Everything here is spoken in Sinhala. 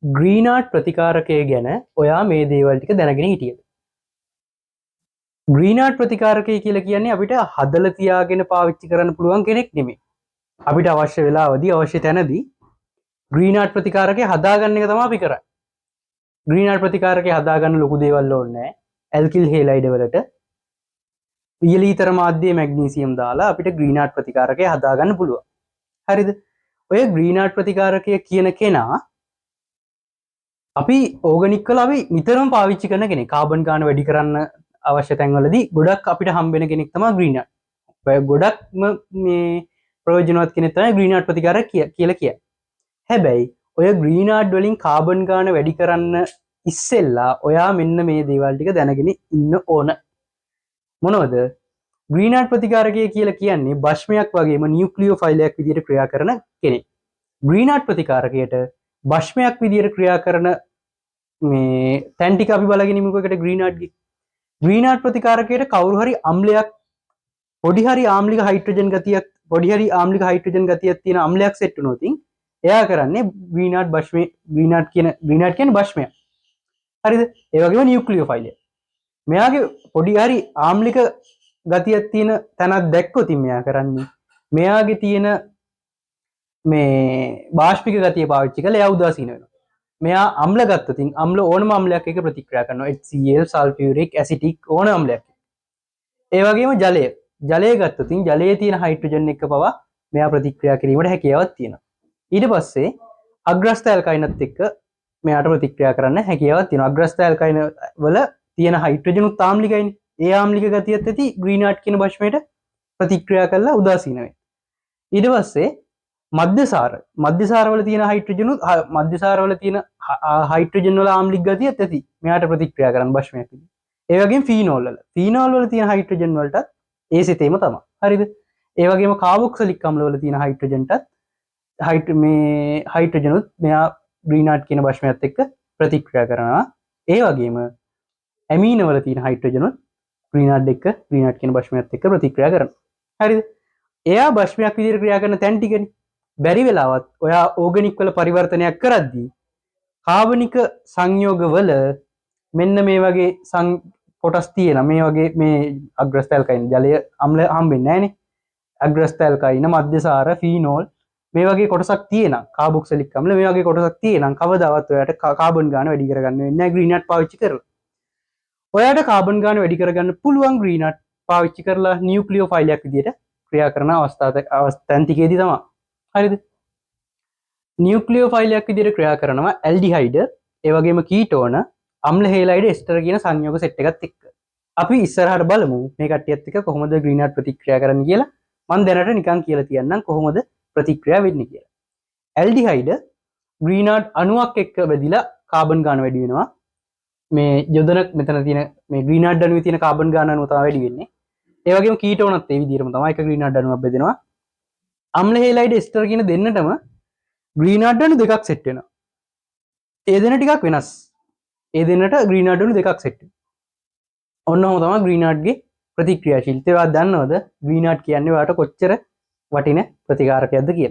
ග්‍රීනාට් ප්‍රතිකාරකය ගැන ඔයා මේ දේවල් ටික දැනගෙන හිටියද? ග්‍රීනාට් ප්‍රතිකාරකය කියලා කියන්නේ අපිට හදලා තියාගෙන පාවිච්චි කරන්න පුළුවන් කෙනෙක් නෙමෙයි. අපිට අවශ්‍ය වෙලාවදී අවශ්‍ය තැනදී ග්‍රීනාට් ප්‍රතිකාරකය හදාගන්න එක තමයි අපි කරන්නේ. ග්‍රීනාට් ප්‍රතිකාරකය හදාගන්න ලොකු දේවල් ඕනේ නැහැ. ඇල්කිල් හේලයිඩ් වලට පියලීතර මාධ්‍යයේ මැග්නීසියම් දාලා අපිට ග්‍රීනාට් ප්‍රතිකාරකය හදාගන්න පුළුවන්. හරිද? ඔය ග්‍රීනාට් ප්‍රතිකාරකය කියන කෙනා අපි ඕගනික් කළ අපි නිතරම පාවිච්චි කරන කෙනෙක්. කාබන් ගාන වැඩි කරන්න අවශ්‍ය තැන්වලදී ගොඩක් අපිට හම්බෙන කෙනෙක් තමයි ග්‍රීනාට්. ඔය ගොඩක්ම මේ ප්‍රයෝජනවත් කෙනෙක් තමයි ග්‍රීනාට් ප්‍රතිකාරක කියලා කියන්නේ. හැබැයි ඔය ග්‍රීනාට් වලින් කාබන් ගාන වැඩි කරන්න ඉස්සෙල්ලා ඔයා මෙන්න මේ දේවල් ටික දැනගෙන ඉන්න ඕන. මොනවද? ග්‍රීනාට් ප්‍රතිකාරකය කියලා කියන්නේ භස්මයක් වගේම නියුක්ලියෝෆයිලයක් විදිහට ක්‍රියා කරන කෙනෙක්. ග්‍රීනාට් ප්‍රතිකාරකයට භස්මයක් විදිහට ක්‍රියා කරන මේ තැන් ටික අපි බලගෙන ඉමුකෝ. එකට ග්‍රීනාට් ප්‍රතිකාරකයට කවුරු හරි අම්ලයක් පොඩි හරි ආම්ලික හයිඩ්‍රජන් ගතියක් පොඩි හරි ආම්ලික හයිඩ්‍රජන් ගතියක් තියෙන අම්ලයක් සෙට් වුණොත් එයා කරන්නේ ග්‍රීනාට් කියන්නේ භස්මයක්. හරිද? ඒ වගේම නියුක්ලියෝෆයිල්. මෙයාගේ පොඩි හරි ආම්ලික ගතියක් තියෙන තැනක් දැක්කොත් මෙයා කරන්නේ මෙයාගේ තියෙන මේ බාෂ්පික ගතිය පාවිච්චි කරලා එයා උදාසීන වෙනවා. මෙයා අම්ල ගත්තොත් අම්ල ඕනම අම්ලයක් එක්ක ප්‍රතික්‍රියා කරනවා. HCl, සල්ෆියුරික්, ඇසිටික් ඕන අම්ලයක්. ඒ වගේම ජලය. ජලය ගත්තොත් ජලයේ තියෙන හයිඩ්‍රජන් එක්ක පවා මෙයා ප්‍රතික්‍රියා කිරීමට හැකියාවක් තියෙනවා. ඊට පස්සේ අග්‍රස්ත ඇල්කයිනත් එක්ක මෙයාට ප්‍රතික්‍රියා කරන්න හැකියාවක් තියෙනවා. අග්‍රස්ත ඇල්කයින වල තියෙන හයිඩ්‍රජන් උත් ආම්ලිකයිනේ. ඒ ආම්ලික ගතියත් ඇති ග්‍රීනාට් කියන භස්මයට ප්‍රතික්‍රියා කරලා උදාසීන වෙනවා. ඊට පස්සේ මධ්‍යසාරවල තියෙන හයිඩ්‍රජන් මධ්‍යසාරවල තියෙන හයිඩ්‍රජන් වල ආම්ලික ගතියත් ඇති මෙයාට ප්‍රතික්‍රියා කරන්න භස්මයක් විදිහට. ඒ වගේම ෆීනෝල් වල තියෙන හයිඩ්‍රජන් වලටත් ඒ සිතේම තමයි. හරිද? ඒ වගේම කාබොක්සිලික් අම්ල වල තියෙන හයිඩ්‍රජන්ටත් හයිඩ්‍රජන් උත් මෙයා ග්‍රීනාට් කියන භස්මයත් එක්ක ප්‍රතික්‍රියා කරනවා. ඒ වගේම ඇමීන වල තියෙන හයිඩ්‍රජන් උත් ග්‍රීනාට් කියන භස්මයත් එක්ක ප්‍රතික්‍රියා කරනවා. හරිද? එයා භස්මයක් විදිහට ක්‍රියා කරන තැන් ටිකනේ. බැරි වෙලාවත් ඔයා ඕගනික් වල පරිවර්තනයක් කරද්දී කාබනික සංයෝගවල මෙන්න මේ වගේ කොටස් තියෙන මේ වගේ මේ අග්‍රස්ත ඇල්කයින් ජලය අම්ල හම්බෙන්නේ නැහනේ. අග්‍රස්ත ඇල්කයින, මධ්‍යසාර, ෆීනෝල් මේ වගේ කොටසක් තියෙනවා. කාබොක්සිලික් අම්ල මේ වගේ කොටසක් තියෙනවා. කවදාවත් ඔයාට කාබන් ගාන වැඩි කරගන්න වෙන්නේ නැහැ ග්‍රීනාට් පාවිච්චි කරලා. ඔයාට කාබන් ගාන වැඩි කරගන්න පුළුවන් ග්‍රීනාට් පාවිච්චි කරලා නියුක්ලියෝෆයිලයක් විදිහට ක්‍රියා කරන අවස්ථාන් ටිකේදී තමයි. හරිද? නියුක්ලියෝෆයිලයක් විදිහට ක්‍රියා කරනවා ඇල්ඩිහයිඩ්, ඒ වගේම කීටෝන, අම්ල හේලයිඩ්, එස්ටර් කියන සංයෝග සෙට් එකත් එක්ක. අපි ඉස්සරහට බලමු මේ කට්ටියත් එක්ක කොහොමද ග්‍රීනාට් ප්‍රතික්‍රියා කරන්නේ කියලා. මම දැනට නිකන් කියලා තියන්නම් කොහොමද ප්‍රතික්‍රියා වෙන්නේ කියලා. ඇල්ඩිහයිඩ් ග්‍රීනාට් අණුවක් එක්ක බැඳිලා කාබන් ගාන වැඩි වෙනවා. මේ යොදන මෙතන තියෙන මේ ග්‍රීනාට් අණුවේ තියෙන කාබන් ගාන අණුව තමයි වැඩි වෙන්නේ. ඒ වගේම කීටෝනත් ඒ විදිහටම තමයි එක ග්‍රීනාට් අණුවක් බෙදෙනවා. අම්ල හේලයිඩ් එස්ටර් කියන දෙන්නටම ග්‍රීනාට් අණු දෙකක් සෙට් වෙනවා. ඒ දෙන්න ටිකක් වෙනස්. ඒ දෙන්නට ග්‍රීනාට් අණු දෙකක් සෙට් වෙනවා. ඔන්නෝම තමයි ග්‍රීනාට්ගේ ප්‍රතික්‍රියාශීලීත්වය. ඔයා දන්නවද ග්‍රීනාට් කියන්නේ ඔයාට කොච්චර වටින ප්‍රතිකාරකයක්ද කියලා?